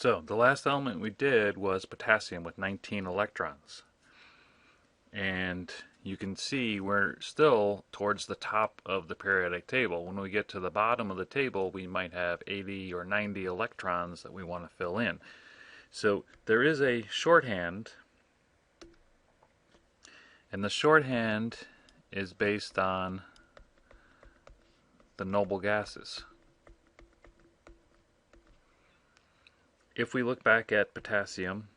So the last element we did was potassium with 19 electrons. And you can see we're still towards the top of the periodic table. When we get to the bottom of the table, we might have 80 or 90 electrons that we want to fill in. So there is a shorthand, and the shorthand is based on the noble gases. If we look back at potassium,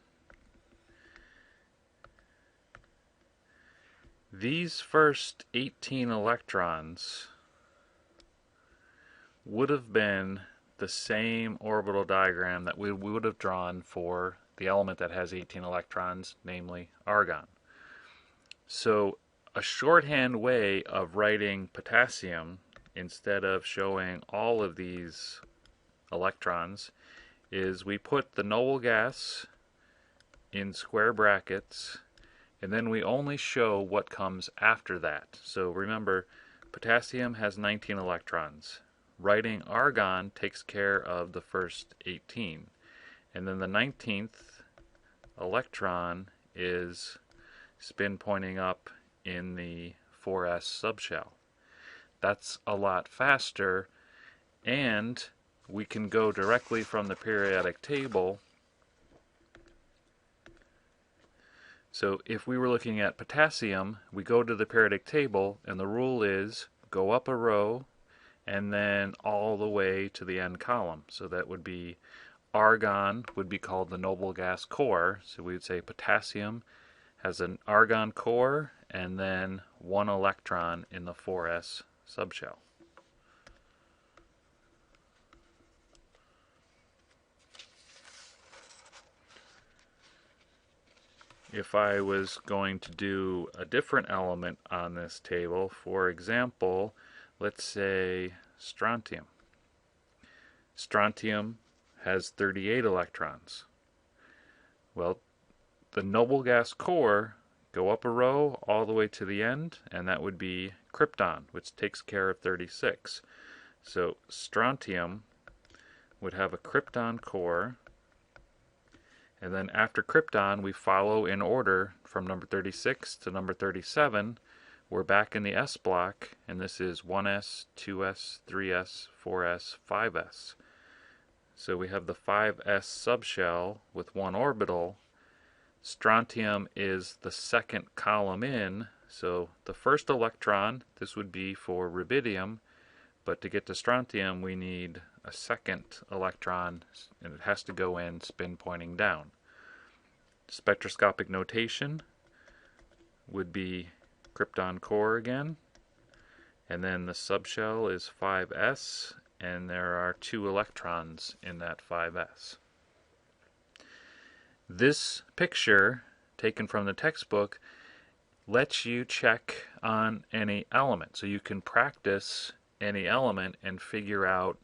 these first 18 electrons would have been the same orbital diagram that we would have drawn for the element that has 18 electrons, namely argon. So a shorthand way of writing potassium, instead of showing all of these electrons, is we put the noble gas in square brackets, and then we only show what comes after that. So remember, potassium has 19 electrons. Writing argon takes care of the first 18. And then the 19th electron is spin pointing up in the 4s subshell. That's a lot faster, and we can go directly from the periodic table. So if we were looking at potassium, we go to the periodic table, and the rule is go up a row and then all the way to the end column. So that would be argon would be called the noble gas core. So we would say potassium has an argon core and then one electron in the 4s subshell. If I was going to do a different element on this table, for example, let's say strontium. Strontium has 38 electrons. Well, the noble gas core, go up a row all the way to the end, and that would be krypton, which takes care of 36. So strontium would have a krypton core, and then after krypton we follow in order from number 36 to number 37. We're back in the S block, and this is 1s, 2s, 3s, 4s, 5s. So we have the 5s subshell with one orbital. Strontium is the second column in, so the first electron, this would be for rubidium, but to get to strontium we need a second electron, and it has to go in spin pointing down. Spectroscopic notation would be krypton core again, and then the subshell is 5s, and there are 2 electrons in that 5s. This picture, taken from the textbook, lets you check on any element, so you can practice any element and figure out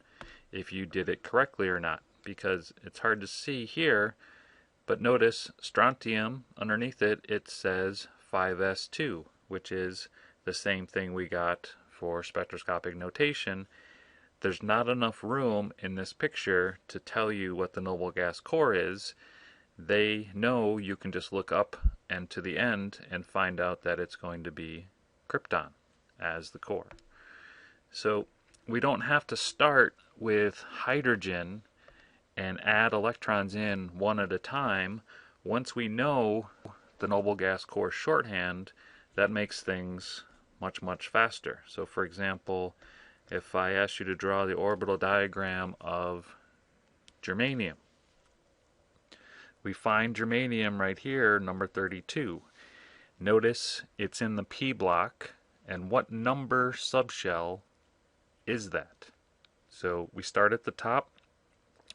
if you did it correctly or not, because it's hard to see here, but notice strontium, underneath it, it says 5s2, which is the same thing we got for spectroscopic notation. There's not enough room in this picture to tell you what the noble gas core is. They know you can just look up and to the end and find out that it's going to be krypton as the core. So we don't have to start with hydrogen and add electrons in one at a time. Once we know the noble gas core shorthand, that makes things much, much faster. So for example, if I ask you to draw the orbital diagram of germanium, we find germanium right here, number 32. Notice it's in the P block, and what number subshell is that? So we start at the top.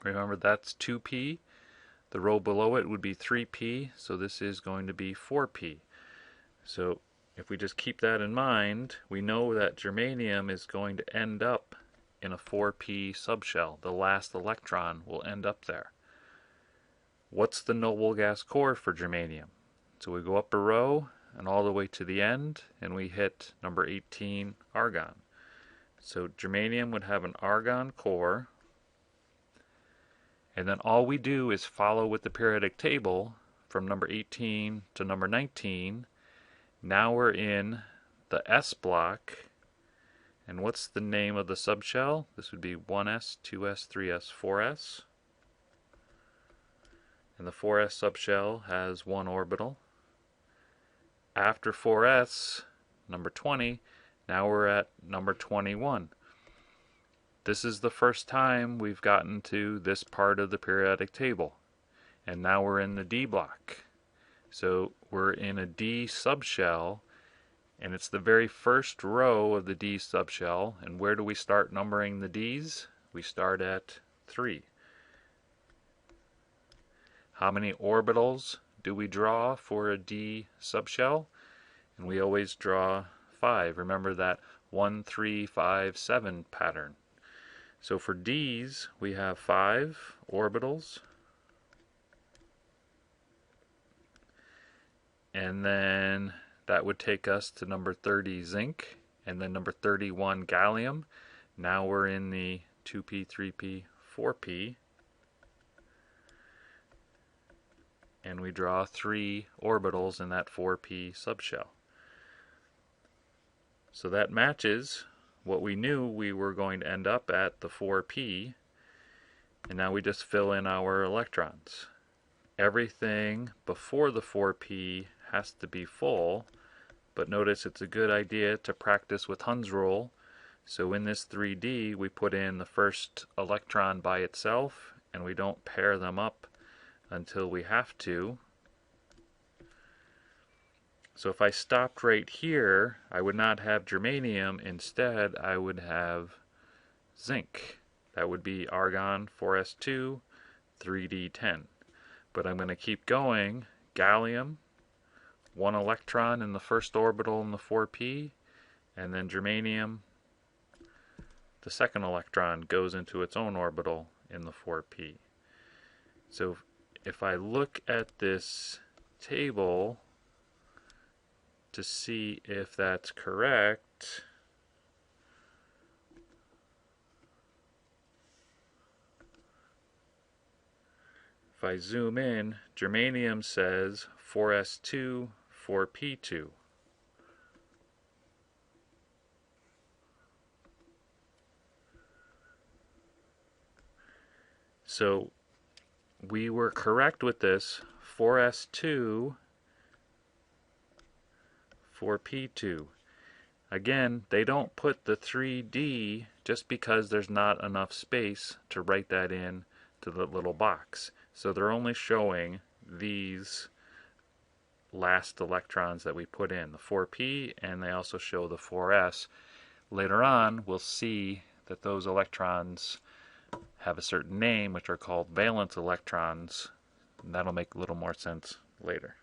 Remember, that's 2p. The row below it would be 3p, so this is going to be 4p. So if we just keep that in mind, we know that germanium is going to end up in a 4p subshell. The last electron will end up there. What's the noble gas core for germanium? So we go up a row and all the way to the end, and we hit number 18, argon. So germanium would have an argon core, And then all we do is follow with the periodic table from number 18 to number 19. Now we're in the S block. And what's the name of the subshell? This would be 1s, 2s, 3s, 4s. And the 4s subshell has one orbital. After 4s, number 20, now we're at number 21. This is the first time we've gotten to this part of the periodic table. And now we're in the D block. So we're in a D subshell, and it's the very first row of the D subshell. And where do we start numbering the Ds? We start at 3. How many orbitals do we draw for a D subshell? And we always draw 5. Remember that 1, 3, 5, 7 pattern. So for Ds, we have 5 orbitals. And then that would take us to number 30 zinc, and then number 31 gallium. Now we're in the 2p, 3p, 4p. And we draw 3 orbitals in that 4p subshell. So that matches what we knew we were going to end up at, the 4p. And now we just fill in our electrons. Everything before the 4p has to be full, but notice it's a good idea to practice with Hund's rule. So in this 3D, we put in the first electron by itself, and we don't pair them up until we have to. So if I stopped right here, I would not have germanium. Instead, I would have zinc. That would be argon 4s2, 3d10. But I'm going to keep going. Gallium, 1 electron in the first orbital in the 4p, and then germanium, the second electron goes into its own orbital in the 4p. So if I look at this table to see if that's correct, if I zoom in, germanium says 4s2, 4p2. So we were correct with this, 4s2, 4p2. Again, they don't put the 3D just because there's not enough space to write that in to the little box. So they're only showing these last electrons that we put in, the 4p, and they also show the 4s. Later on, we'll see that those electrons have a certain name, which are called valence electrons, and that'll make a little more sense later.